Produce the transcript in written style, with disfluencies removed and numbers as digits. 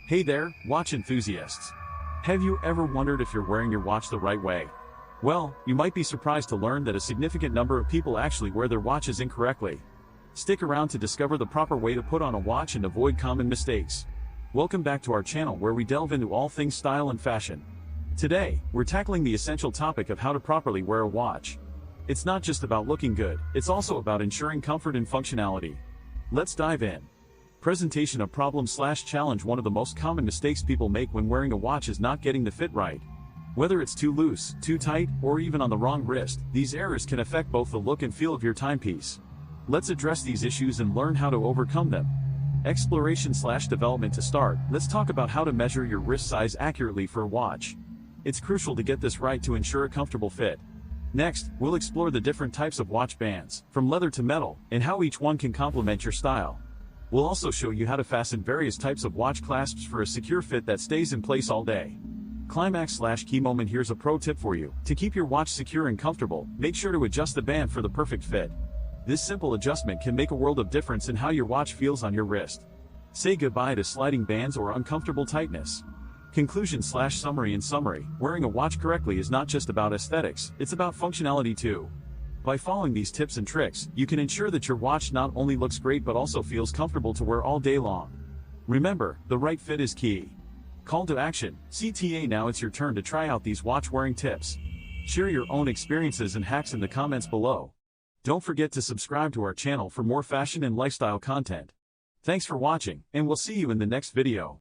Hey there, watch enthusiasts. Have you ever wondered if you're wearing your watch the right way? Well, you might be surprised to learn that a significant number of people actually wear their watches incorrectly. Stick around to discover the proper way to put on a watch and avoid common mistakes. Welcome back to our channel where we delve into all things style and fashion. Today, we're tackling the essential topic of how to properly wear a watch. It's not just about looking good, it's also about ensuring comfort and functionality. Let's dive in. Presentation of problem/challenge. One of the most common mistakes people make when wearing a watch is not getting the fit right. Whether it's too loose, too tight, or even on the wrong wrist, these errors can affect both the look and feel of your timepiece. Let's address these issues and learn how to overcome them. Exploration/development. To start, let's talk about how to measure your wrist size accurately for a watch. It's crucial to get this right to ensure a comfortable fit. Next, we'll explore the different types of watch bands, from leather to metal, and how each one can complement your style. We'll also show you how to fasten various types of watch clasps for a secure fit that stays in place all day. Climax/key moment. Here's a pro tip for you. To keep your watch secure and comfortable, make sure to adjust the band for the perfect fit. This simple adjustment can make a world of difference in how your watch feels on your wrist. Say goodbye to sliding bands or uncomfortable tightness. Conclusion/summary. In summary, wearing a watch correctly is not just about aesthetics, it's about functionality too. By following these tips and tricks, you can ensure that your watch not only looks great but also feels comfortable to wear all day long. Remember, the right fit is key. Call to action, CTA. Now it's your turn to try out these watch wearing tips. Share your own experiences and hacks in the comments below. Don't forget to subscribe to our channel for more fashion and lifestyle content. Thanks for watching, and we'll see you in the next video.